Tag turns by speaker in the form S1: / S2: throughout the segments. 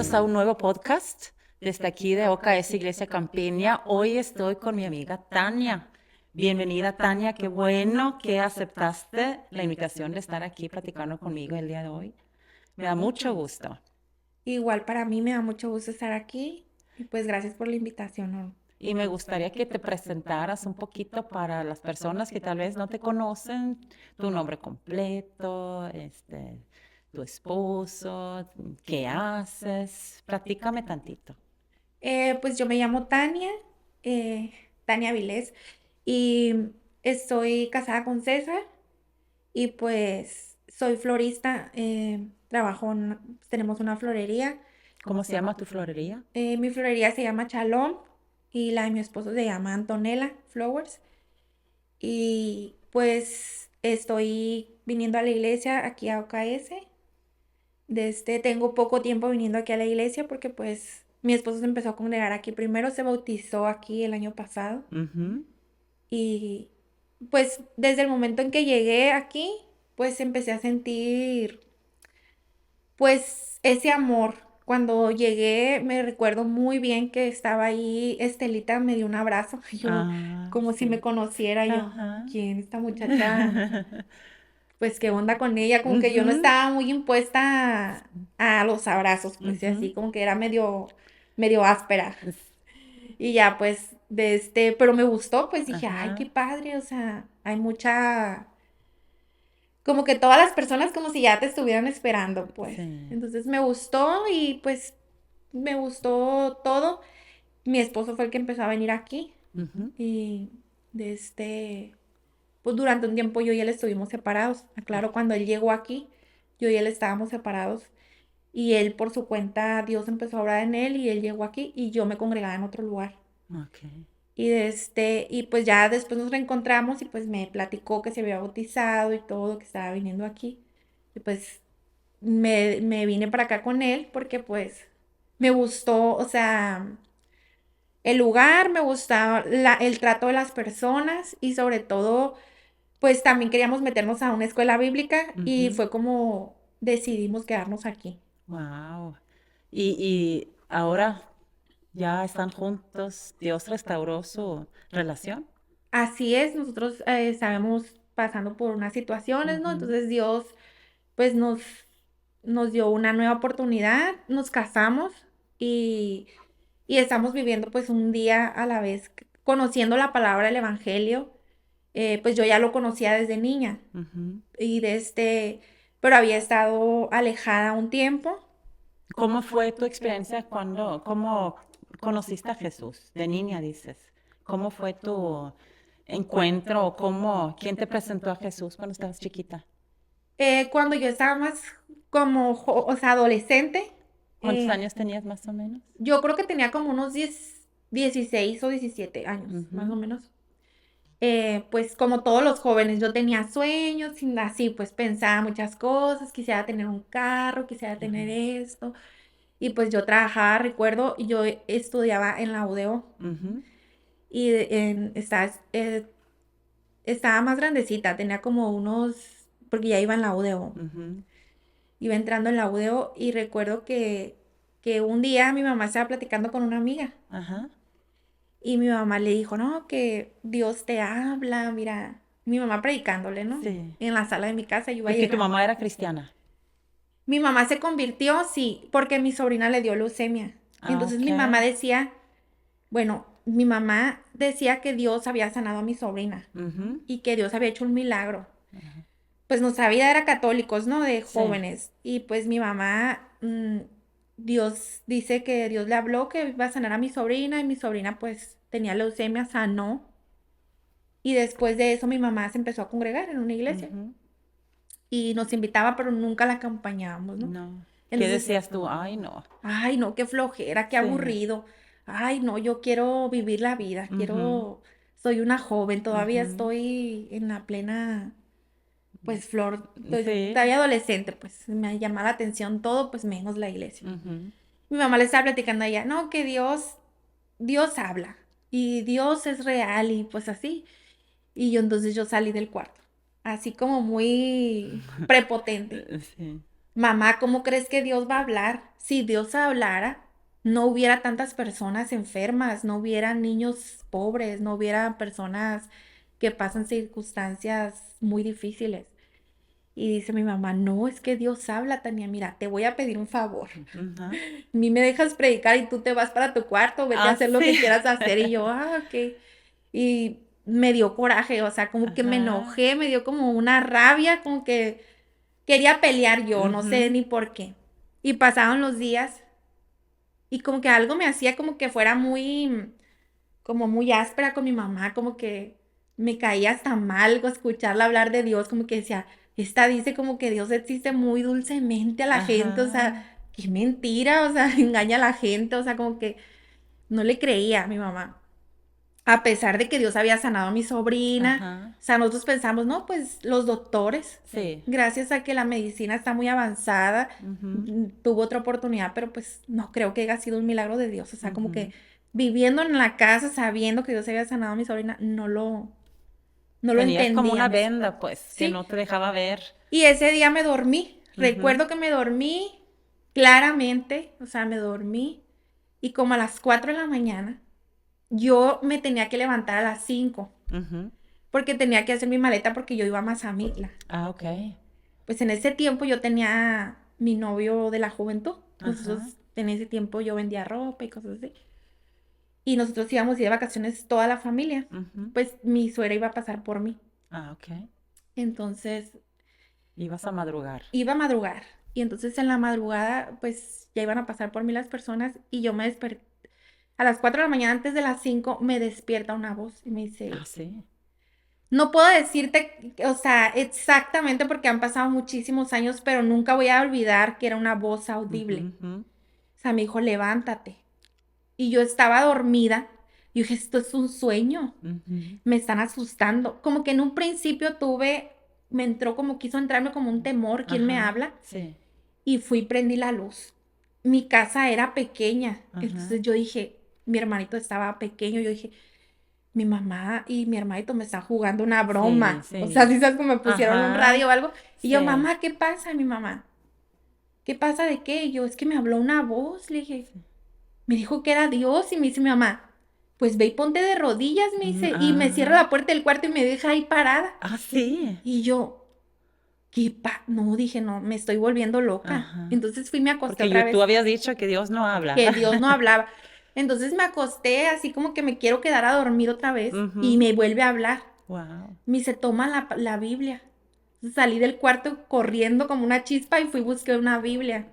S1: Bienvenidos a un nuevo podcast desde aquí de OKS Iglesia Campiña. Hoy estoy con mi amiga Tania. Bienvenida, Tania, qué bueno que aceptaste la invitación de estar aquí platicando conmigo el día de hoy. Me da mucho gusto.
S2: Igual para mí me da mucho gusto estar aquí y pues gracias por la invitación, ¿no?
S1: Y me gustaría que te presentaras un poquito para las personas que tal vez no te conocen, tu nombre completo, tu esposo, qué haces. Platícame tantito.
S2: Pues yo me llamo Tania, Tania Vilés, y estoy casada con César y pues soy florista, tenemos una florería.
S1: ¿Cómo se llama tu florería?
S2: Mi florería se llama Chalón y la de mi esposo se llama Antonella Flowers. Y pues estoy viniendo a la iglesia aquí a OKS. Tengo poco tiempo viniendo aquí a la iglesia porque pues mi esposo se empezó a congregar aquí. Primero se bautizó aquí el año pasado
S1: Ujú.
S2: y pues desde el momento en que llegué aquí, pues empecé a sentir pues ese amor. Cuando llegué me recuerdo muy bien que estaba ahí, Estelita me dio un abrazo, yo
S1: Ah,
S2: como si me
S1: sí.
S2: conociera yo.
S1: Ajá.
S2: ¿Quién esta muchacha? Pues qué onda con ella, como que yo no
S1: Ujú.
S2: estaba muy impuesta a los abrazos, pues y así,
S1: Ujú.
S2: como que era medio áspera. Y ya, pues, pero me gustó, pues dije, ay, qué
S1: Ajá.
S2: padre, o sea, hay mucha, como que todas las personas como si ya te estuvieran esperando, pues.
S1: Sí.
S2: Entonces me gustó y pues me gustó todo. Mi esposo fue el que empezó a venir aquí
S1: Ujú.
S2: y de pues durante un tiempo yo y él estuvimos separados. Aclaro, cuando él llegó aquí, yo y él estábamos separados y él por su cuenta, Dios empezó a obrar en él y él llegó aquí y yo me congregaba en otro lugar.
S1: Ok.
S2: Y pues ya después nos reencontramos y pues me platicó que se había bautizado y todo, que estaba viniendo aquí. Y pues me vine para acá con él porque pues me gustó, o sea, el lugar, me gustaba el trato de las personas y sobre todo pues también queríamos meternos a una escuela bíblica y
S1: Ujú.
S2: fue como decidimos quedarnos aquí.
S1: Wow. Y ahora ya están juntos. Dios restauró su relación.
S2: Así es, nosotros estábamos pasando por unas situaciones, ¿no?
S1: Ujú.
S2: Entonces Dios pues nos dio una nueva oportunidad, nos casamos y, y estamos viviendo pues un día a la vez, conociendo la palabra del Evangelio. Pues yo ya lo conocía desde niña
S1: Ujú.
S2: y pero había estado alejada un tiempo.
S1: ¿Cómo fue tu experiencia cómo conociste a Jesús? De niña, dices. ¿Cómo fue tu encuentro? ¿Quién te presentó a Jesús cuando estabas chiquita?
S2: Cuando yo estaba más o sea, adolescente,
S1: ¿Cuántos
S2: eh,
S1: años tenías más o menos?
S2: yo creo que tenía como unos 16 o 17 años, más o
S1: Ujú.
S2: menos. Pues como todos los jóvenes, yo tenía sueños y así, pues pensaba muchas cosas, quisiera tener un carro, quisiera tener esto. Y pues yo trabajaba, recuerdo, yo estudiaba en la UDO
S1: Ujú.
S2: y estaba más grandecita, tenía como porque ya iba en la UDO.
S1: Ujú.
S2: Iba entrando en la UDO y recuerdo que un día mi mamá estaba platicando con una amiga
S1: Ajá.
S2: y mi mamá le dijo, no, que Dios te habla, mira, mi mamá predicándole, ¿no?
S1: Sí.
S2: En la sala de mi casa, yo iba
S1: Porque tu
S2: llegando.
S1: mamá era cristiana.
S2: Mi mamá se convirtió, sí, porque mi sobrina le dio leucemia.
S1: Ah,
S2: Entonces
S1: ok.
S2: mi mamá decía, bueno, mi mamá decía que Dios había sanado a mi sobrina
S1: Ujú.
S2: y que Dios había hecho un milagro. Pues nuestra vida era católicos, ¿no? De
S1: Sí.
S2: jóvenes. Y pues mi mamá, Dios dice que Dios le habló que iba a sanar a mi sobrina y mi sobrina pues tenía leucemia, sanó. Y después de eso mi mamá se empezó a congregar en una iglesia
S1: Ujú.
S2: y nos invitaba, pero nunca la acompañábamos, ¿no?
S1: No. ¿Qué
S2: Entonces,
S1: decías tú? Ay, no.
S2: ay, no, qué flojera, qué
S1: Sí.
S2: aburrido. Ay, no, yo quiero vivir la vida,
S1: Ujú.
S2: soy una joven, todavía
S1: Ujú.
S2: estoy en la plena pues flor, estoy
S1: Sí.
S2: todavía adolescente, pues me llama la atención todo, pues menos la iglesia.
S1: Ujú.
S2: Mi mamá le estaba platicando a ella, no, que Dios habla y Dios es real y pues así. Y yo entonces yo salí del cuarto, así como muy prepotente.
S1: Sí.
S2: mamá, ¿cómo crees que Dios va a hablar? Si Dios hablara, no hubiera tantas personas enfermas, no hubiera niños pobres, no hubiera personas que pasan circunstancias muy difíciles. Y dice mi mamá, no, es que Dios habla, Tania, mira, te voy a pedir un favor.
S1: Ajá.
S2: A mí me dejas predicar y tú te vas para tu cuarto, vete a
S1: Ah,
S2: hacer lo que
S1: sí.
S2: quieras hacer. Y yo, ok. Y me dio coraje, o sea, como que me
S1: Ajá.
S2: enojé, me dio como una rabia, como que quería pelear yo, no sé
S1: Ujú.
S2: ni por qué. Y pasaron los días y como que algo me hacía como que fuera muy, como muy áspera con mi mamá, como que me caía hasta mal escucharla hablar de Dios, como que decía, esta dice como que Dios existe muy dulcemente a la gente, o sea,
S1: Ajá.
S2: qué mentira, o sea, engaña a la gente, o sea, como que no le creía a mi mamá. A pesar de que Dios había sanado a mi sobrina,
S1: Ajá.
S2: o sea, nosotros pensamos, no, pues los doctores,
S1: Sí.
S2: gracias a que la medicina está muy avanzada,
S1: Ujú.
S2: tuvo otra oportunidad, pero pues no creo que haya sido un milagro de Dios, o sea, como que
S1: Ujú.
S2: viviendo en la casa, sabiendo que Dios había sanado a mi sobrina, no lo
S1: Tenías como una
S2: entendíamos,
S1: venda, pues, que
S2: ¿sí?
S1: no te dejaba ver.
S2: Y ese día me dormí,
S1: Ujú.
S2: recuerdo que me dormí claramente, o sea, me dormí y como a las 4 de la mañana, yo me tenía que levantar a las 5
S1: Ujú.
S2: porque tenía que hacer mi maleta porque yo iba a Mazamitla.
S1: Ah, ok.
S2: Pues en ese tiempo yo tenía mi novio de la juventud.
S1: Ajá.
S2: Nosotros en ese tiempo yo vendía ropa y cosas así. Y nosotros íbamos a ir de vacaciones toda la familia.
S1: Ujú.
S2: Pues mi suegra iba a pasar por mí.
S1: Ah, ok.
S2: Entonces
S1: Ibas a madrugar.
S2: iba a madrugar. Y entonces en la madrugada pues ya iban a pasar por mí las personas y yo me desperté. A las 4 de la mañana antes de las 5 me despierta una voz y me
S1: Ah,
S2: dice,
S1: sí.
S2: no puedo decirte, o sea, exactamente porque han pasado muchísimos años, pero nunca voy a olvidar que era una voz
S1: Ujú,
S2: audible.
S1: ujú.
S2: O sea, me dijo, levántate. Y yo estaba dormida. Y dije, esto es un sueño.
S1: Ujú.
S2: Me están asustando. Como que en un principio me entró como quiso entrarme como un temor, ¿quién me
S1: Ajá.
S2: habla?
S1: Sí.
S2: Y fui y prendí la luz. Mi casa era pequeña.
S1: Ajá.
S2: Entonces yo dije, mi hermanito estaba pequeño. Yo dije, mi mamá y mi hermanito me están jugando una
S1: Sí,
S2: broma. O sea,
S1: sí.
S2: si sabes como me pusieron un radio o
S1: Ajá.
S2: algo. Y yo,
S1: Sí.
S2: mamá, ¿qué pasa? Mi mamá, ¿qué pasa de qué? Y yo, es que me habló una voz. Le dije, me dijo que era Dios. Y me dice mi mamá, pues ve y ponte de rodillas, me dice. Y me cierra
S1: Ajá.
S2: la puerta del cuarto y me deja ahí parada.
S1: Ah, sí.
S2: Y yo, No, dije, no, me estoy volviendo loca.
S1: Ajá.
S2: Entonces fui y me acosté
S1: Porque
S2: otra
S1: tú
S2: vez.
S1: habías dicho que Dios no habla.
S2: Que Dios no hablaba. Entonces me acosté así como que me quiero quedar a dormir otra vez y
S1: Ujú.
S2: me vuelve a hablar.
S1: Wow.
S2: Me dice, toma la Biblia. Salí del cuarto corriendo como una chispa y fui a buscar una Biblia.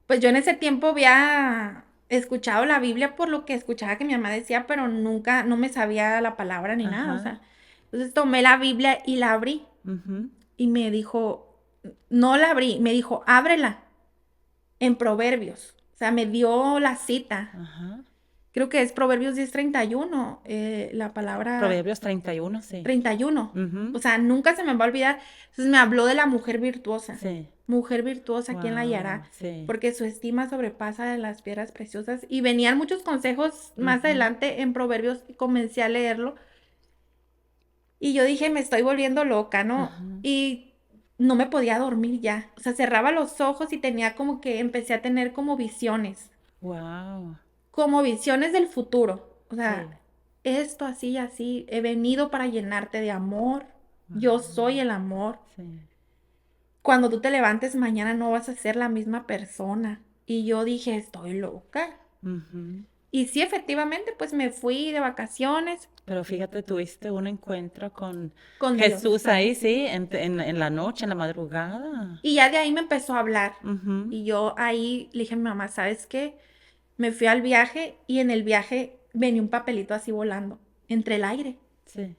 S2: Pues yo en ese tiempo había escuchado la Biblia por lo que escuchaba que mi mamá decía, pero nunca, no me sabía la palabra ni nada, o
S1: Ajá.
S2: sea. Entonces tomé la Biblia y la abrí
S1: Ujú.
S2: y me dijo, no la abrí, me dijo, ábrela en Proverbios. O sea, me dio la cita.
S1: Ajá.
S2: Creo que es Proverbios 10:31, la palabra
S1: Proverbios 31, sí.
S2: 31. O
S1: Ujú.
S2: sea, nunca se me va a olvidar. Entonces me habló de la mujer virtuosa.
S1: Sí.
S2: Mujer virtuosa, ¿quién la hallará?
S1: Wow. Sí.
S2: Porque su estima sobrepasa de las piedras preciosas. Y venían muchos consejos más
S1: Ujú.
S2: adelante en Proverbios y comencé a leerlo. Y yo dije, me estoy volviendo loca, ¿no?
S1: Ajá.
S2: Y no me podía dormir ya. O sea, cerraba los ojos y tenía como que empecé a tener
S1: Wow.
S2: como visiones del futuro. O sea,
S1: Sí.
S2: esto así y así, he venido para llenarte de amor. Yo soy
S1: Wow.
S2: el amor.
S1: Sí.
S2: Cuando tú te levantes mañana no vas a ser la misma persona. Y yo dije, estoy loca.
S1: Ujú.
S2: Y sí, efectivamente, pues me fui de vacaciones
S1: Pero fíjate, tuviste un encuentro con
S2: con Dios.
S1: Jesús ahí, sí, en la noche, en la madrugada.
S2: Y ya de ahí me empezó a hablar.
S1: Ujú.
S2: Y yo ahí le dije a mi mamá, ¿sabes qué? Me fui al viaje y en el viaje venía un papelito así volando entre el aire.
S1: Sí.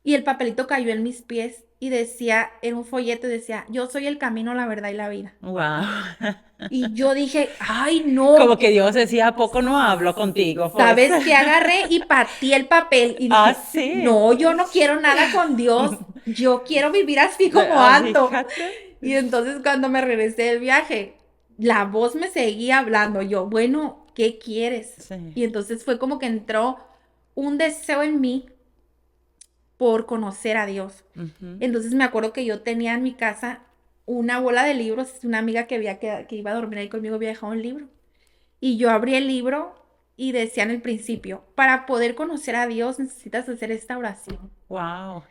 S2: Y el papelito cayó en mis pies y decía, en un folleto decía, yo soy el camino, la verdad y la vida.
S1: Wow.
S2: Y yo dije, ay,
S1: Como
S2: no,
S1: que Dios decía, ¿a poco no hablo contigo, pues?
S2: ¿sabes qué? Agarré y partí el papel y
S1: Ah,
S2: dije,
S1: sí.
S2: no, yo no quiero nada con Dios, yo quiero vivir así como ando.
S1: Fíjate.
S2: Y entonces cuando me regresé del viaje, la voz me seguía hablando, yo, bueno, ¿qué quieres?
S1: Sí.
S2: Y entonces fue como que entró un deseo en mí por conocer a Dios.
S1: Ujú.
S2: Entonces me acuerdo que yo tenía en mi casa una bola de libros, una amiga que iba a dormir ahí conmigo había dejado un libro. Y yo abrí el libro y decía en el principio, para poder conocer a Dios necesitas hacer esta oración.
S1: Wow.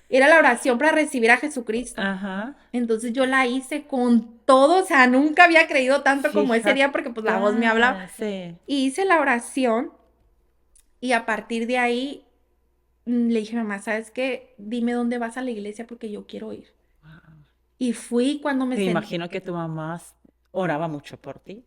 S2: Era la oración para recibir a Jesucristo.
S1: Ajá.
S2: Entonces yo la hice con todo, o sea, nunca había creído tanto como ese día porque pues la voz me hablaba.
S1: Sí.
S2: Y hice la oración y a partir de ahí le dije, mamá, ¿sabes qué? Dime dónde vas a la iglesia porque yo quiero ir.
S1: Wow.
S2: Y fui cuando me
S1: Me
S2: senté.
S1: imagino que tu mamá oraba mucho por ti.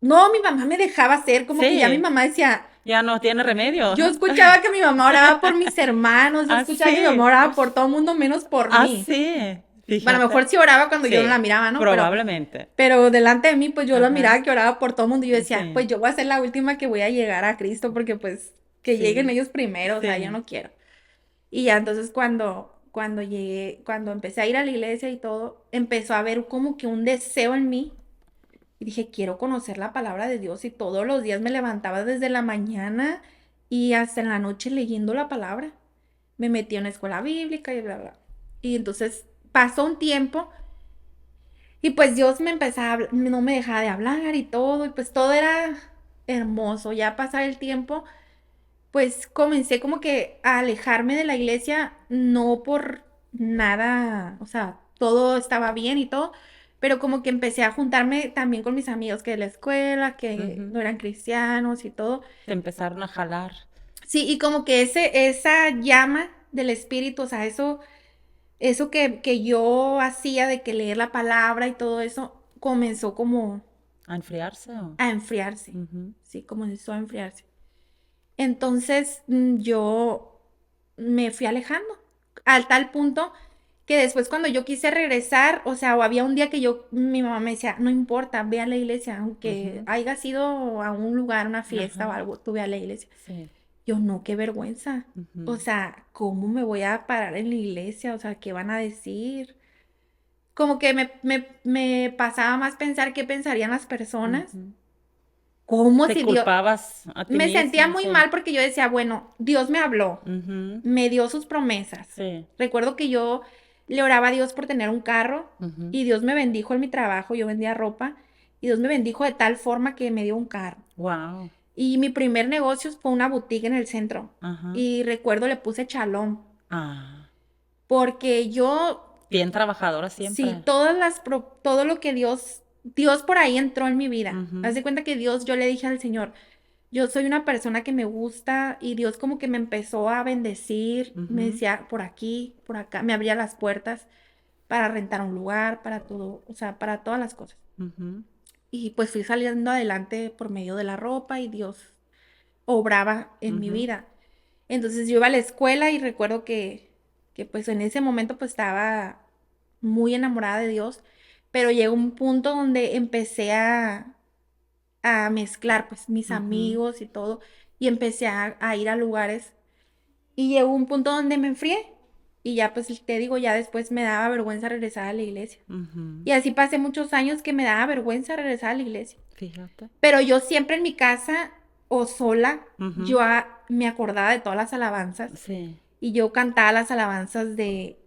S2: No, mi mamá me dejaba hacer, como que ya mi
S1: Sí,
S2: mamá decía,
S1: ya no tiene remedio.
S2: yo escuchaba que mi mamá oraba por mis hermanos, yo
S1: Ah,
S2: escuchaba que mi mamá
S1: sí.
S2: oraba por todo el mundo menos por
S1: Ah,
S2: mí.
S1: sí.
S2: Bueno, a lo mejor
S1: Fíjate.
S2: sí oraba cuando yo no la
S1: Sí,
S2: miraba, ¿no?
S1: probablemente.
S2: Pero delante de mí, pues yo la
S1: Ajá.
S2: miraba que oraba por todo el mundo y yo decía,
S1: Sí,
S2: pues yo voy a ser la última que voy a llegar a Cristo porque pues que lleguen
S1: sí,
S2: ellos primero, o sea, yo
S1: sí.
S2: no quiero. Y ya entonces cuando llegué, cuando empecé a ir a la iglesia y todo, empezó a haber como que un deseo en mí. Y dije, quiero conocer la palabra de Dios y todos los días me levantaba desde la mañana y hasta en la noche leyendo la palabra. Me metí en una escuela bíblica y bla, bla. Y entonces pasó un tiempo y pues Dios me empezaba no me dejaba de hablar y todo, y pues todo era hermoso. Ya pasar el tiempo, pues comencé como que a alejarme de la iglesia, no por nada, o sea, todo estaba bien y todo, pero como que empecé a juntarme también con mis amigos que de la escuela, que
S1: Ujú.
S2: no eran cristianos y todo.
S1: Te empezaron a jalar.
S2: Sí, y como que esa llama del espíritu, o sea, eso que yo hacía de que leer la palabra y todo eso, comenzó como
S1: ¿A enfriarse o?
S2: a enfriarse,
S1: Ujú.
S2: sí, comenzó a enfriarse. Entonces yo me fui alejando al tal punto que después cuando yo quise regresar, o sea, o había un día que mi mamá me decía, no importa, ve a la iglesia, aunque
S1: Ujú.
S2: haya ido a un lugar, una fiesta o
S1: Ajá.
S2: algo, tú ve a la iglesia.
S1: Sí.
S2: Yo no, qué vergüenza. O
S1: Ujú.
S2: sea, ¿cómo me voy a parar en la iglesia? O sea, ¿qué van a decir? Como que me pasaba más pensar qué pensarían las personas.
S1: Ujú.
S2: ¿Cómo
S1: Te
S2: si Dios?
S1: culpabas a ti
S2: Me sentía
S1: misma,
S2: muy
S1: sí.
S2: mal porque yo decía, bueno, Dios me habló,
S1: Ujú.
S2: me dio sus promesas.
S1: Sí.
S2: Recuerdo que yo le oraba a Dios por tener un carro
S1: Ujú.
S2: y Dios me bendijo en mi trabajo, yo vendía ropa y Dios me bendijo de tal forma que me dio un carro.
S1: Wow.
S2: Y mi primer negocio fue una boutique en el centro
S1: Ajá.
S2: y recuerdo le puse Chalón
S1: Ah.
S2: porque yo,
S1: Bien trabajadora
S2: sí,
S1: siempre.
S2: todo lo que Dios por ahí entró en mi vida. Haz
S1: Ujú.
S2: de cuenta que Dios, yo le dije al Señor, yo soy una persona que me gusta y Dios como que me empezó a bendecir, me
S1: Ujú.
S2: decía por aquí, por acá, me abría las puertas para rentar un lugar, para todo, o sea, para todas las cosas.
S1: Ujú.
S2: Y pues fui saliendo adelante por medio de la ropa y Dios obraba en mi
S1: Ujú.
S2: vida. Entonces yo iba a la escuela y recuerdo que pues en ese momento pues estaba muy enamorada de Dios, pero llegó un punto donde empecé a mezclar pues mis
S1: Ujú.
S2: amigos y todo y empecé a ir a lugares y llegó un punto donde me enfrié y ya pues te digo, ya después me daba vergüenza regresar a la iglesia.
S1: Ujú.
S2: Y así pasé muchos años que me daba vergüenza regresar a la iglesia.
S1: Fíjate.
S2: Pero yo siempre en mi casa o sola,
S1: Ujú.
S2: me acordaba de todas las alabanzas
S1: Sí.
S2: y yo cantaba las alabanzas de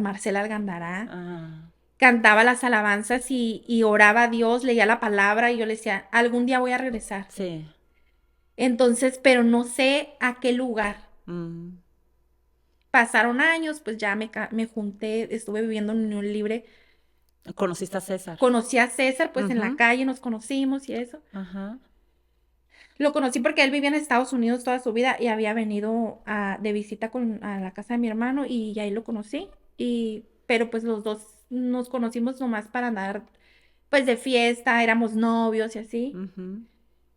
S2: Marcela Algandará,
S1: Ah.
S2: cantaba las alabanzas y oraba a Dios, leía la palabra y yo le decía, algún día voy a regresar.
S1: Sí.
S2: Entonces, pero no sé a qué lugar.
S1: Mm.
S2: Pasaron años, pues ya me junté, estuve viviendo en Unión Libre.
S1: ¿Conociste a César?
S2: Conocí a César, pues en la
S1: Ujú.
S2: calle nos conocimos y eso.
S1: Ajá.
S2: Lo conocí porque él vivía en Estados Unidos toda su vida y había venido de visita a la casa de mi hermano y ahí lo conocí. Pero pues los dos nos conocimos nomás para andar pues de fiesta, éramos novios y así.
S1: Ujú.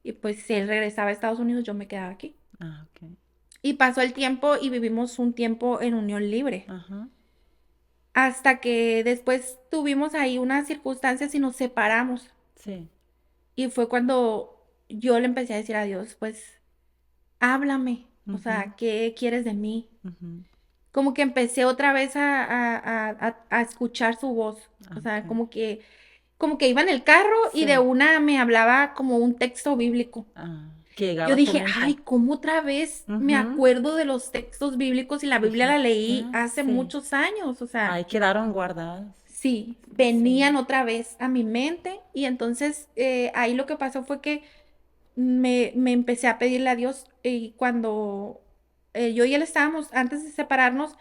S2: Y pues si él regresaba a Estados Unidos, yo me quedaba aquí.
S1: Ah, ok.
S2: Y pasó el tiempo y vivimos un tiempo en unión libre.
S1: Ajá.
S2: Hasta que después tuvimos ahí unas circunstancias y nos separamos.
S1: Sí.
S2: Y fue cuando yo le empecé a decir a Dios, pues, háblame. O
S1: Ujú.
S2: sea, ¿qué quieres de mí?
S1: Ujú.
S2: Como que empecé otra vez a escuchar su voz.
S1: Ah,
S2: O sea,
S1: ok.
S2: como que iba en el carro y de
S1: Sí.
S2: una me hablaba como un texto bíblico.
S1: Ah. Que llegaba
S2: Yo
S1: a tu
S2: dije,
S1: mente.
S2: ay, ¿cómo otra vez me
S1: Ujú.
S2: acuerdo de los textos bíblicos y la Biblia la leí
S1: Fíjate,
S2: hace
S1: sí.
S2: muchos años? O sea,
S1: Ahí quedaron guardadas.
S2: sí,
S1: Sí.
S2: venían otra vez a mi mente y entonces ahí lo que pasó fue que me empecé a pedirle a Dios y cuando yo y él estábamos, antes de separarnos,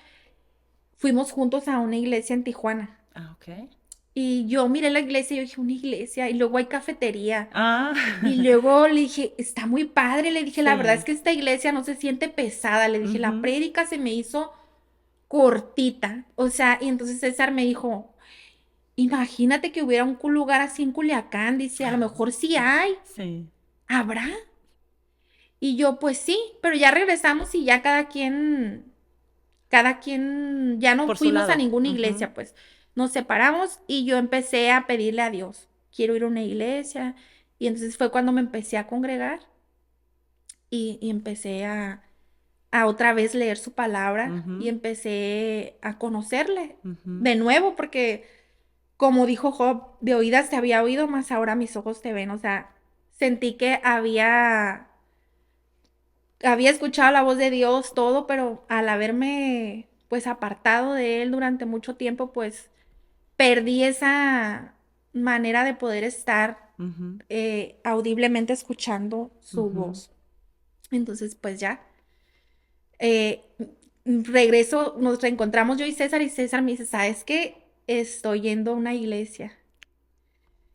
S2: fuimos juntos a una iglesia en Tijuana.
S1: Ah, ok.
S2: Y yo miré la iglesia y yo dije, una iglesia, y luego hay cafetería.
S1: Ah,
S2: Y luego le dije, está muy padre, le dije, la verdad es
S1: sí.
S2: que esta iglesia no se siente pesada, le dije, la
S1: Ujú.
S2: prédica se me hizo cortita. O sea, y entonces César me dijo, imagínate que hubiera un lugar así en Culiacán, dice, a lo mejor sí hay,
S1: Sí.
S2: ¿habrá? Y yo, pues sí, pero ya regresamos y ya cada quien, ya no
S1: Por su
S2: fuimos a
S1: lado.
S2: ninguna
S1: Ujú.
S2: iglesia, pues nos separamos y yo empecé a pedirle a Dios, quiero ir a una iglesia. Y entonces fue cuando me empecé a congregar y empecé a otra vez leer su palabra y
S1: Ujú.
S2: empecé a conocerle
S1: Ujú.
S2: de nuevo, porque como dijo Job, de oídas te había oído, mas ahora mis ojos te ven. O sea, sentí que había escuchado la voz de Dios, todo, pero al haberme pues apartado de él durante mucho tiempo, pues perdí esa manera de poder estar
S1: Ujú.
S2: audiblemente escuchando su
S1: Ujú.
S2: voz. Entonces, pues ya, eh, regreso, nos reencontramos yo y César me dice, ¿sabes qué? Estoy yendo a una iglesia.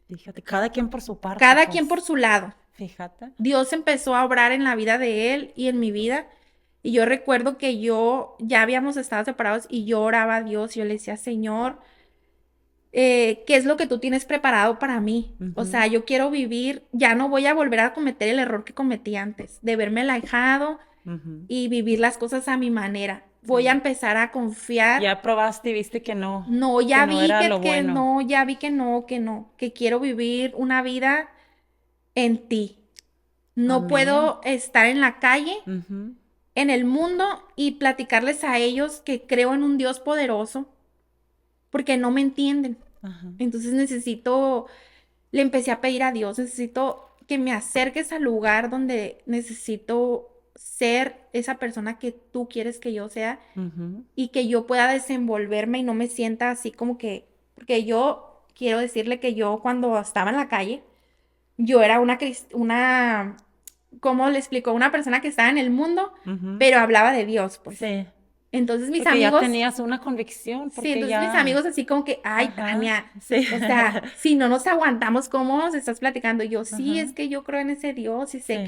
S1: Fíjate, cada quien por su parte,
S2: Cada quien por
S1: pues.
S2: su lado.
S1: Fíjate.
S2: Dios empezó a obrar en la vida de él y en mi vida. Y yo recuerdo que yo ya habíamos estado separados y yo oraba a Dios. Yo le decía, Señor, ¿qué es lo que tú tienes preparado para mí? O
S1: Ujú.
S2: sea, yo quiero vivir, ya no voy a volver a cometer el error que cometí antes, de verme alejado
S1: Ujú.
S2: y vivir las cosas a mi manera. Voy a
S1: Sí.
S2: empezar a confiar.
S1: Ya probaste y viste
S2: No,
S1: que
S2: ya
S1: no
S2: vi
S1: era
S2: que,
S1: lo
S2: que
S1: bueno.
S2: no, ya vi que no, que quiero vivir una vida en ti. No
S1: Amén.
S2: puedo estar en la calle,
S1: Ujú.
S2: en el mundo y platicarles a ellos que creo en un Dios poderoso, porque no me entienden.
S1: Ajá.
S2: Entonces le empecé a pedir a Dios, necesito que me acerques al lugar donde necesito ser esa persona que tú quieres que yo sea
S1: Ujú.
S2: y que yo pueda desenvolverme y no me sienta así como que, porque yo quiero decirle que yo cuando estaba en la calle, yo era ¿cómo le explico? Una persona que estaba en el mundo,
S1: Ujú.
S2: pero hablaba de Dios, pues.
S1: Sí.
S2: Entonces
S1: Porque ya tenías una convicción,
S2: sí,
S1: porque
S2: entonces mis
S1: ya.
S2: amigos así como que, ay,
S1: Ajá.
S2: Tania,
S1: Sí.
S2: o sea, si no nos aguantamos, ¿cómo nos estás platicando? Y yo, sí,
S1: Ajá.
S2: es que yo creo en ese Dios y sé
S1: Sí.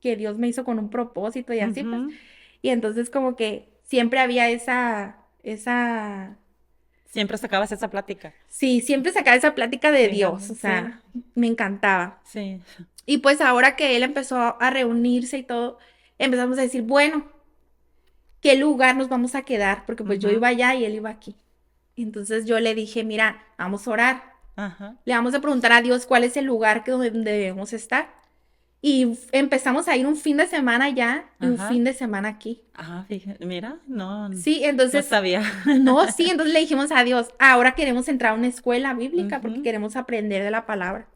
S2: que Dios me hizo con un propósito y así, pues.
S1: Ujú.
S2: Y entonces como que siempre había
S1: Siempre sacabas esa plática.
S2: sí, siempre sacaba esa plática de Dios, o
S1: Fíjate, sí.
S2: sea, me encantaba.
S1: Sí.
S2: Y pues ahora que él empezó a reunirse y todo, empezamos a decir, bueno, ¿qué lugar nos vamos a quedar? Porque pues yo
S1: Ujú.
S2: iba allá y él iba aquí. Entonces yo le dije, mira, vamos a orar.
S1: Ajá.
S2: Le vamos a preguntar a Dios cuál es el lugar donde debemos estar. Y empezamos a ir un fin de semana allá y un
S1: Ajá.
S2: fin de semana aquí.
S1: Ah, fíjate, mira, no,
S2: Sí,
S1: no
S2: entonces,
S1: sabía.
S2: no, sí, entonces le dijimos a Dios, ahora queremos entrar a una escuela bíblica porque
S1: Ujú.
S2: queremos aprender de la palabra.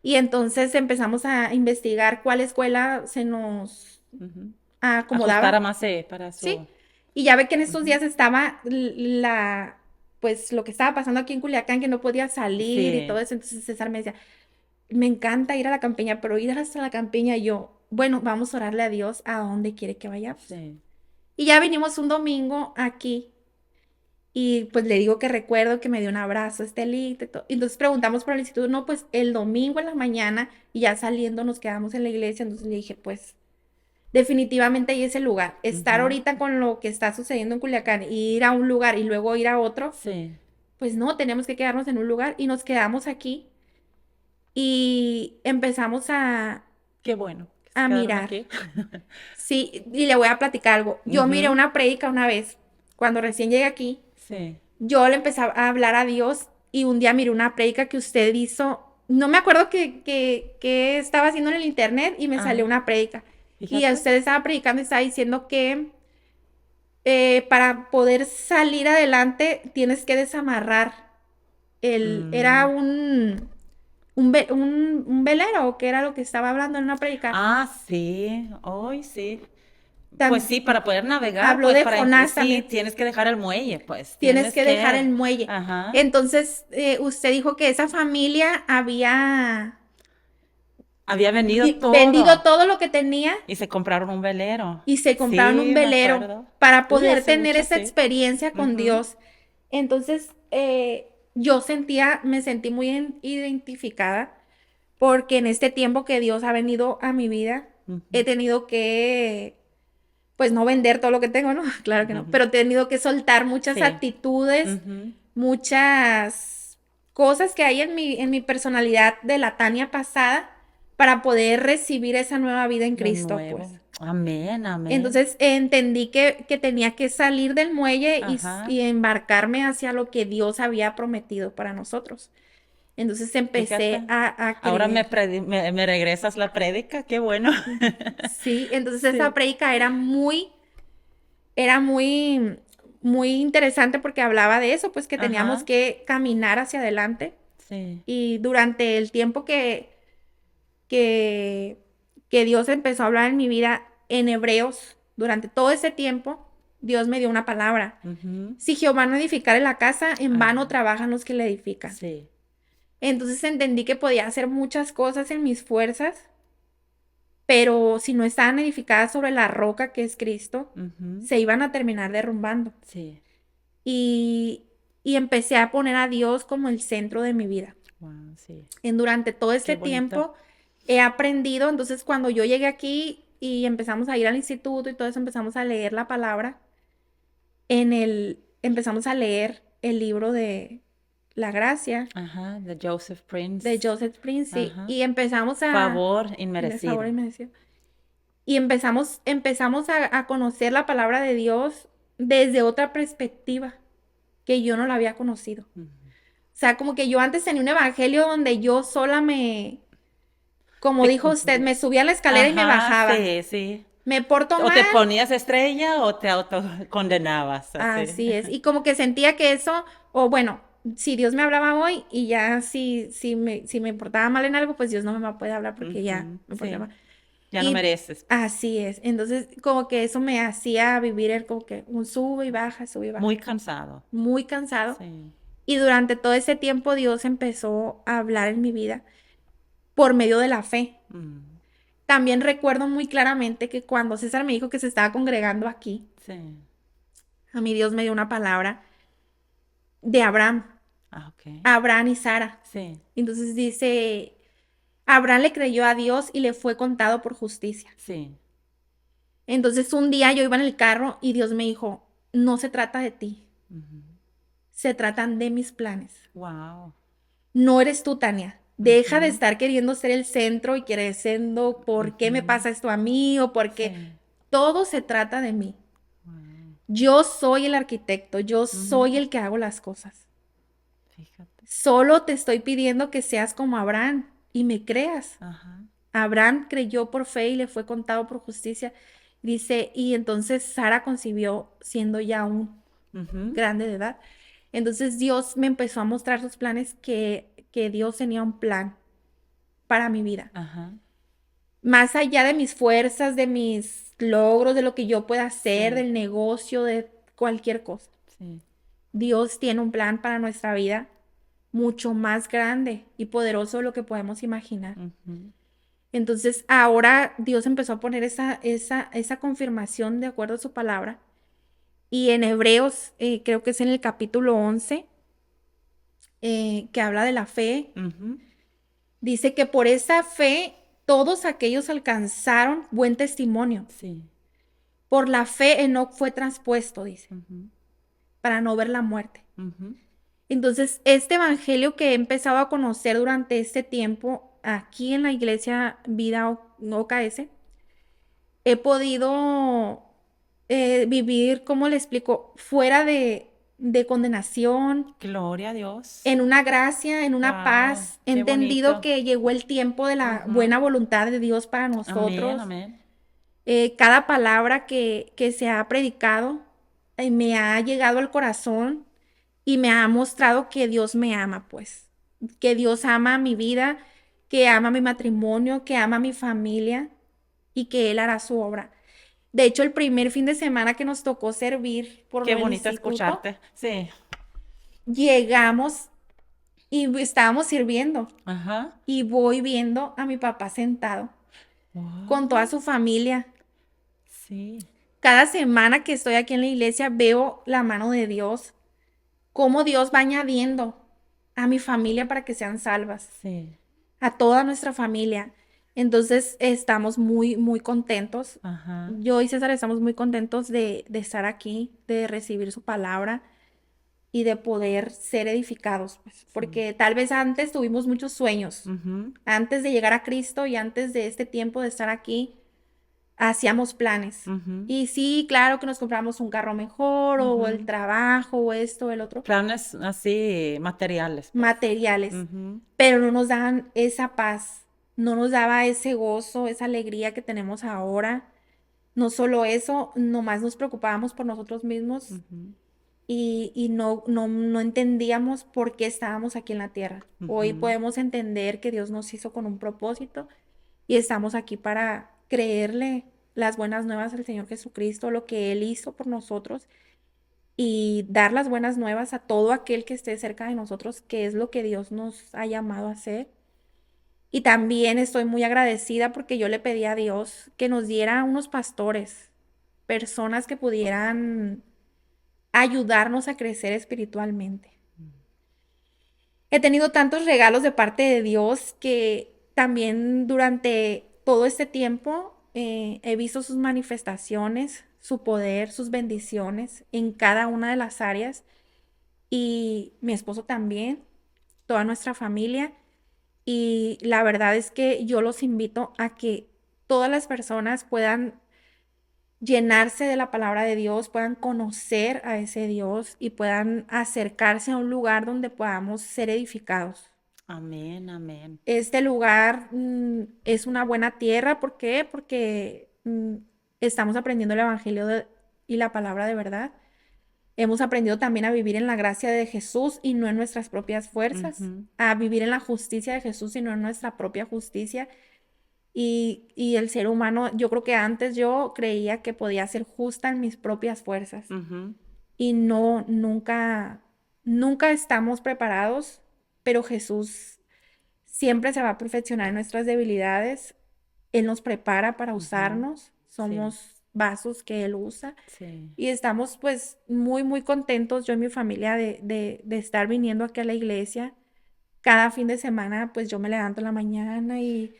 S2: Y entonces empezamos a investigar cuál escuela se nos
S1: Ujú. Ajustara
S2: acomodaba.
S1: más para
S2: Sí,
S1: su.
S2: y ya ve que en estos
S1: Ujú.
S2: días estaba pues lo que estaba pasando aquí en Culiacán, que no podía salir y todo
S1: Sí,
S2: eso, entonces César me decía, me encanta ir a la campiña, pero ir hasta la campiña yo, bueno, vamos a orarle a Dios a dónde quiere que vayamos.
S1: sí.
S2: Y ya vinimos un domingo aquí y pues le digo que recuerdo que me dio un abrazo, Estelita y todo. Y entonces preguntamos por el instituto, no, pues el domingo en la mañana y ya saliendo nos quedamos en la iglesia, entonces le dije, pues definitivamente ahí es el lugar. Estar
S1: Ujú.
S2: ahorita con lo que está sucediendo en Culiacán, y ir a un lugar y luego ir a otro,
S1: Sí.
S2: pues no, tenemos que quedarnos en un lugar y nos quedamos aquí y empezamos
S1: Qué bueno que se
S2: a
S1: quedaron
S2: mirar.
S1: aquí.
S2: Sí, y le voy a platicar algo. Yo miré
S1: Ujú.
S2: una prédica una vez, cuando recién llegué aquí,
S1: Sí.
S2: yo le empecé a hablar a Dios y un día miré una prédica que usted hizo, no me acuerdo qué estaba haciendo en el internet y me salió
S1: Ah,
S2: una prédica. Y a
S1: fíjate.
S2: usted estaba predicando y estaba diciendo que para poder salir adelante tienes que desamarrar era
S1: Mm,
S2: un velero, que era lo que estaba hablando en una prédica.
S1: Ah, sí, hoy sí. Pues
S2: Tam-
S1: sí, para poder navegar,
S2: Habló
S1: pues
S2: de
S1: para
S2: Jonás
S1: sí,
S2: también.
S1: tienes que dejar el muelle, pues
S2: Tienes
S1: tienes
S2: que dejar
S1: que,
S2: el muelle.
S1: ajá,
S2: Entonces, usted dijo que esa familia había
S1: había venido
S2: vendido
S1: todo
S2: todo lo que tenía
S1: y se compraron un velero.
S2: y se compraron un
S1: Sí, me
S2: velero
S1: acuerdo.
S2: para
S1: Uy,
S2: poder
S1: hace
S2: tener
S1: mucho,
S2: esa
S1: sí.
S2: experiencia con
S1: Ujú,
S2: Dios. Entonces, me sentí muy identificada porque en este tiempo que Dios ha venido a mi vida, he
S1: ujú,
S2: tenido que, pues no vender todo lo que tengo, ¿no? Claro que no,
S1: ujú.
S2: pero he tenido que soltar muchas
S1: Sí.
S2: actitudes,
S1: Ujú.
S2: muchas cosas que hay en mi personalidad de la Tania pasada para poder recibir esa nueva vida en
S1: De
S2: Cristo,
S1: nuevo.
S2: pues.
S1: Amén, amén.
S2: Entonces entendí que tenía que salir del muelle
S1: Ajá.
S2: y embarcarme hacia lo que Dios había prometido para nosotros. Entonces empecé
S1: Fíjate.
S2: a
S1: Ahora
S2: creer.
S1: me regresas la prédica, qué bueno.
S2: Sí, entonces esa
S1: Sí.
S2: prédica era muy interesante porque hablaba de eso, pues que teníamos
S1: Ajá.
S2: que caminar hacia adelante.
S1: Sí.
S2: Y durante el tiempo que, que Dios empezó a hablar en mi vida en Hebreos, durante todo ese tiempo, Dios me dio una palabra.
S1: Ujú.
S2: Si Jehová no edificare la casa, en
S1: Ah,
S2: vano trabajan los que la edifican.
S1: sí.
S2: Entonces entendí que podía hacer muchas cosas en mis fuerzas, pero si no estaban edificadas sobre la roca que es Cristo,
S1: Ujú.
S2: se iban a terminar derrumbando.
S1: Sí.
S2: Y, y empecé a poner a Dios como el centro de mi vida.
S1: Wow, sí.
S2: Durante todo
S1: Qué
S2: este
S1: bonito.
S2: tiempo he aprendido, entonces cuando yo llegué aquí y empezamos a ir al instituto y todo eso, empezamos a leer la palabra, empezamos a leer el libro de La Gracia
S1: Ajá, de Joseph
S2: de
S1: Prince.
S2: Joseph Prince, sí,
S1: Ajá.
S2: y empezamos
S1: Favor
S2: el favor
S1: inmerecido.
S2: inmerecido, y empezamos a conocer la palabra de Dios desde otra perspectiva que yo no la había conocido.
S1: Ujú.
S2: O sea, como que yo antes tenía un evangelio donde yo sola como
S1: Te-
S2: dijo usted, me subía a la escalera y me
S1: Ajá,
S2: bajaba.
S1: sí, sí.
S2: Me porto
S1: O te
S2: mal,
S1: ponías estrella o te autocondenabas, así.
S2: así es. Y como que sentía que eso, o bueno, si Dios me hablaba hoy y ya si me portaba mal en algo, pues Dios no me va a poder hablar porque ya
S1: Ujú,
S2: me porté
S1: sí,
S2: mal.
S1: ya no
S2: Y
S1: mereces.
S2: así es. Entonces, como que eso me hacía vivir como que un sube y baja.
S1: Muy cansado.
S2: Muy cansado.
S1: Sí.
S2: Y durante todo ese tiempo Dios empezó a hablar en mi vida por medio de la fe.
S1: Mm,
S2: También recuerdo muy claramente que cuando César me dijo que se estaba congregando aquí,
S1: sí.
S2: a mí Dios me dio una palabra de Abraham,
S1: Ah, ok.
S2: Abraham y Sara.
S1: Sí,
S2: Entonces dice, Abraham le creyó a Dios y le fue contado por justicia.
S1: sí.
S2: Entonces un día yo iba en el carro y Dios me dijo, no se trata de ti, se tratan de mis planes.
S1: Wow.
S2: No eres tú, Tania. Deja de estar queriendo ser el centro y creciendo por qué me pasa esto a mí o por qué.
S1: Sí.
S2: Todo se trata de mí.
S1: Wow.
S2: Yo soy el arquitecto, yo
S1: Ujú,
S2: soy el que hago las cosas.
S1: fíjate.
S2: Solo te estoy pidiendo que seas como Abraham y me creas.
S1: Ajá.
S2: Abraham creyó por fe y le fue contado por justicia. Dice, y entonces Sara concibió siendo ya un
S1: Ujú,
S2: grande de edad. Entonces Dios me empezó a mostrar sus planes, que Dios tenía un plan para mi vida.
S1: ajá.
S2: Más allá de mis fuerzas, de mis logros, de lo que yo pueda hacer,
S1: Sí,
S2: del negocio, de cualquier cosa.
S1: sí.
S2: Dios tiene un plan para nuestra vida mucho más grande y poderoso de lo que podemos imaginar.
S1: Ujú,
S2: Entonces, ahora Dios empezó a poner esa confirmación de acuerdo a su palabra. Y en Hebreos, creo que es en el capítulo 11, que habla de la fe,
S1: ujú,
S2: dice que por esa fe todos aquellos alcanzaron buen testimonio.
S1: sí.
S2: Por la fe Enoc fue traspuesto, dice,
S1: Ujú,
S2: para no ver la muerte.
S1: ujú,
S2: Entonces, este evangelio que he empezado a conocer durante este tiempo aquí en la iglesia Vida OKS, he podido vivir, ¿cómo le explico? Fuera de condenación,
S1: gloria a Dios.
S2: en una gracia, en una
S1: Wow,
S2: paz. He
S1: qué
S2: entendido
S1: bonito.
S2: que llegó el tiempo de la
S1: Ajá.
S2: buena voluntad de Dios para
S1: Amén,
S2: nosotros.
S1: amén.
S2: Cada palabra que se ha predicado me ha llegado al corazón y me ha mostrado que Dios me ama, pues. que Dios ama mi vida, que ama mi matrimonio, que ama mi familia y que Él hará su obra. De hecho, el primer fin de semana que nos tocó servir por lo
S1: Qué
S2: del
S1: bonito
S2: instituto,
S1: escucharte. Sí.
S2: llegamos y estábamos sirviendo
S1: Ajá.
S2: y voy viendo a mi papá sentado con toda
S1: Wow.
S2: su familia.
S1: Sí.
S2: Cada semana que estoy aquí en la iglesia veo la mano de Dios, cómo Dios va añadiendo a mi familia para que sean salvas,
S1: Sí.
S2: a toda nuestra familia. Entonces estamos muy, muy contentos.
S1: Ajá.
S2: Yo y César estamos muy contentos de estar aquí, de recibir su palabra y de poder ser edificados, pues,
S1: Sí.
S2: porque tal vez antes tuvimos muchos sueños,
S1: Ujú.
S2: antes de llegar a Cristo y antes de este tiempo de estar aquí, hacíamos planes.
S1: Ujú.
S2: Y sí, claro que nos compramos un carro mejor o el
S1: Ujú.
S2: trabajo o esto o el otro,
S1: Planes así materiales, pues.
S2: materiales,
S1: Ujú.
S2: pero no nos daban esa paz, no nos daba ese gozo, esa alegría que tenemos ahora. No solo eso, nomás nos preocupábamos por nosotros mismos
S1: Ujú.
S2: y no entendíamos por qué estábamos aquí en la tierra. Hoy
S1: Ujú.
S2: podemos entender que Dios nos hizo con un propósito y estamos aquí para creerle las buenas nuevas al Señor Jesucristo, lo que Él hizo por nosotros y dar las buenas nuevas a todo aquel que esté cerca de nosotros, que es lo que Dios nos ha llamado a hacer. Y también estoy muy agradecida porque yo le pedí a Dios que nos diera unos pastores, personas que pudieran ayudarnos a crecer espiritualmente. He tenido tantos regalos de parte de Dios que también durante todo este tiempo he visto sus manifestaciones, su poder, sus bendiciones en cada una de las áreas y mi esposo también, toda nuestra familia. Y la verdad es que yo los invito a que todas las personas puedan llenarse de la palabra de Dios, puedan conocer a ese Dios y puedan acercarse a un lugar donde podamos ser edificados.
S1: Amén, amén.
S2: Este lugar es una buena tierra, ¿por qué? Porque estamos aprendiendo el y la palabra de verdad. Hemos aprendido también a vivir en la gracia de Jesús y no en nuestras propias fuerzas,
S1: Ujú.
S2: a vivir en la justicia de Jesús y no en nuestra propia justicia. Y el ser humano, yo creo que antes yo creía que podía ser justa en mis propias fuerzas
S1: Ujú.
S2: y no, nunca, nunca estamos preparados, pero Jesús siempre se va a perfeccionar en nuestras debilidades. Él nos prepara para
S1: Ujú.
S2: usarnos,
S1: Sí,
S2: somos vasos que Él usa
S1: sí.
S2: y estamos pues muy, muy contentos, yo y mi familia, de estar viniendo aquí a la iglesia. Cada fin de semana pues yo me levanto en la mañana y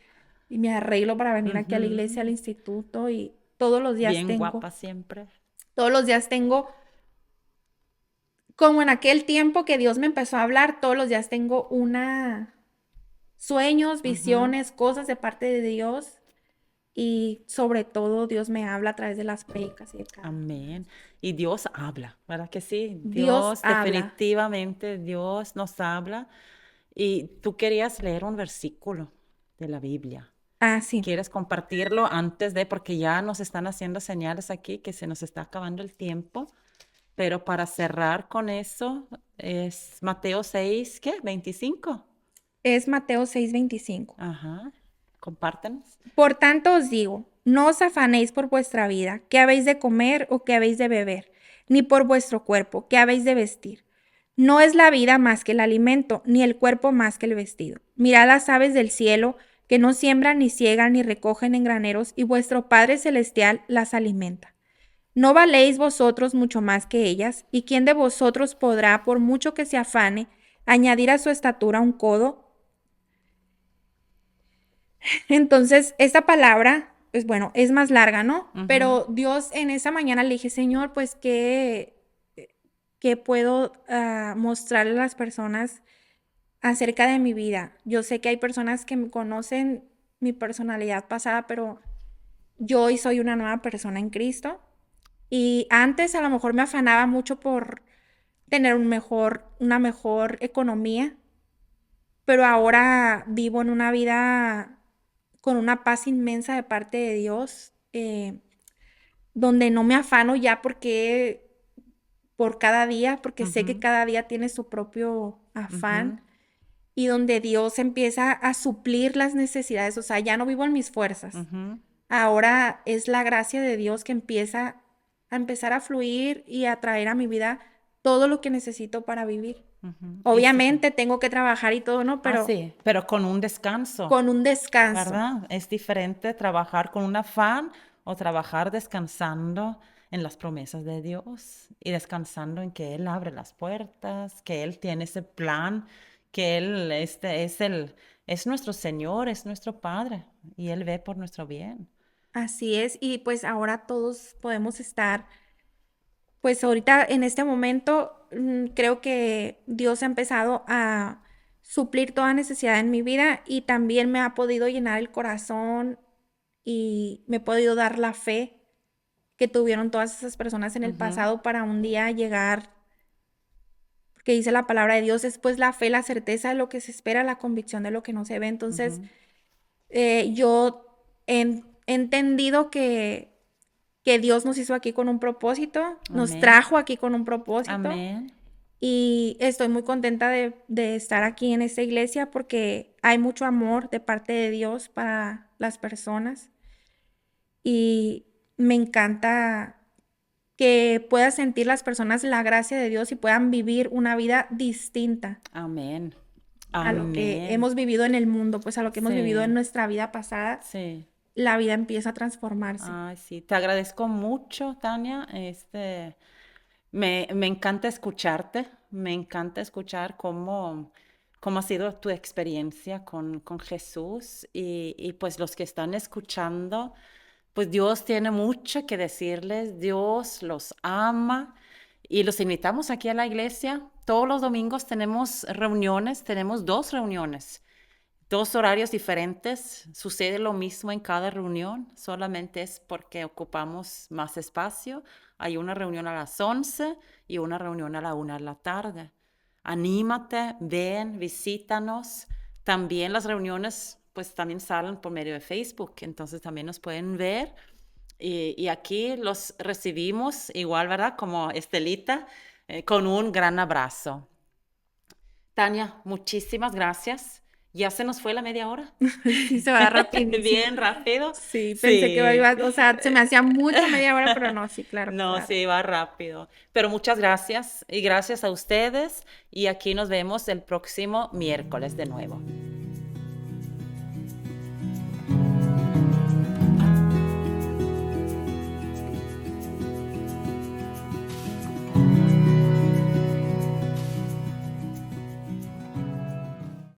S2: me arreglo para venir aquí a la iglesia, al
S1: Ujú.
S2: instituto y todos los días
S1: Bien
S2: tengo,
S1: guapa siempre.
S2: todos los días tengo, como en aquel tiempo que Dios me empezó a hablar, todos los días tengo una sueños,
S1: Ujú.
S2: visiones, cosas de parte de Dios y sobre todo Dios me habla a través de las predicas y de cada una de las
S1: Amén.
S2: cosas.
S1: Y Dios habla, ¿verdad que sí?
S2: Dios
S1: Dios,
S2: habla.
S1: definitivamente, Dios nos habla. Y tú querías leer un versículo de la Biblia.
S2: Ah, sí.
S1: ¿Quieres compartirlo antes de, porque ya nos están haciendo señales aquí que se nos está acabando el tiempo? Pero para cerrar con eso, es Mateo 6, ¿qué? 25.
S2: Es Mateo 6:25.
S1: Ajá. Compártenos.
S2: Por tanto os digo, no os afanéis por vuestra vida, qué habéis de comer o qué habéis de beber, ni por vuestro cuerpo, qué habéis de vestir. No es la vida más que el alimento, ni el cuerpo más que el vestido. Mirad las aves del cielo, que no siembran ni ciegan ni recogen en graneros, y vuestro Padre Celestial las alimenta. ¿No valéis vosotros mucho más que ellas? ¿Y quién de vosotros podrá, por mucho que se afane, añadir a su estatura un codo? Entonces, esta palabra, pues bueno, es más larga, ¿no?
S1: Ujú.
S2: Pero Dios en esa mañana le dije, Señor, pues, ¿qué puedo mostrarle a las personas acerca de mi vida? Yo sé que hay personas que me conocen mi personalidad pasada, pero yo hoy soy una nueva persona en Cristo. Y antes a lo mejor me afanaba mucho por tener una mejor economía, pero ahora vivo en una vida con una paz inmensa de parte de Dios, donde no me afano ya por cada día, porque sé que
S1: Ujú.
S2: cada día tiene su propio
S1: Ujú.
S2: afán y donde Dios empieza a suplir las necesidades. O sea, ya no vivo en mis fuerzas. Ahora es la gracia de Dios que empieza a empezar a fluir y a traer a mi vida todo lo que necesito para vivir. Obviamente tengo que trabajar y todo, ¿no? Pero
S1: sí, pero con un descanso,
S2: con un descanso.
S1: ¿verdad? Es diferente trabajar con un afán o trabajar descansando en las promesas de Dios y descansando en que Él abre las puertas, que Él tiene ese plan, que Él es nuestro Señor, es nuestro Padre y Él ve por nuestro bien.
S2: Así es, y pues ahora todos podemos estar, pues ahorita en este momento creo que Dios ha empezado a suplir toda necesidad en mi vida y también me ha podido llenar el corazón y me ha podido dar la fe que tuvieron todas esas personas en el pasado para un día llegar, porque dice la palabra de Dios, es pues la fe, la certeza de lo que se espera, la convicción de lo que no se ve. Entonces, yo he entendido que Dios nos hizo aquí con un propósito, nos
S1: Amén.
S2: trajo aquí con un propósito.
S1: Amén.
S2: Y estoy muy contenta de estar aquí en esta iglesia porque hay mucho amor de parte de Dios para las personas. Y me encanta que puedan sentir las personas la gracia de Dios y puedan vivir una vida distinta
S1: Amén.
S2: a lo que
S1: Amén.
S2: hemos vivido en el mundo, pues a lo que hemos vivido en
S1: Sí,
S2: nuestra vida pasada.
S1: sí.
S2: La vida empieza a transformarse.
S1: Ay, sí. Te agradezco mucho, Tania. Me encanta escucharte. Me encanta escuchar cómo ha sido tu experiencia con Jesús. Y pues los que están escuchando, pues Dios tiene mucho que decirles. Dios los ama. Y los invitamos aquí a la iglesia. Todos los domingos tenemos reuniones. Tenemos 2 reuniones. 2 horarios diferentes, sucede lo mismo en cada reunión, solamente es porque ocupamos más espacio. Hay una reunión a las 11 y una reunión a la 1 de la tarde. Anímate, ven, visítanos. También las reuniones pues también salen por medio de Facebook, entonces también nos pueden ver. Y aquí los recibimos igual, ¿verdad? Como Estelita, con un gran abrazo. Tania, muchísimas gracias. Ya se nos fue la media hora.
S2: Sí, se va rapidísimo.
S1: Bien rápido.
S2: Sí, pensé que
S1: Sí.
S2: iba, o sea, se me hacía mucho media hora, pero no, sí, claro que se
S1: No,
S2: va
S1: sí,
S2: rápido.
S1: va rápido. Pero muchas gracias y gracias a ustedes. Y aquí nos vemos el próximo miércoles de nuevo.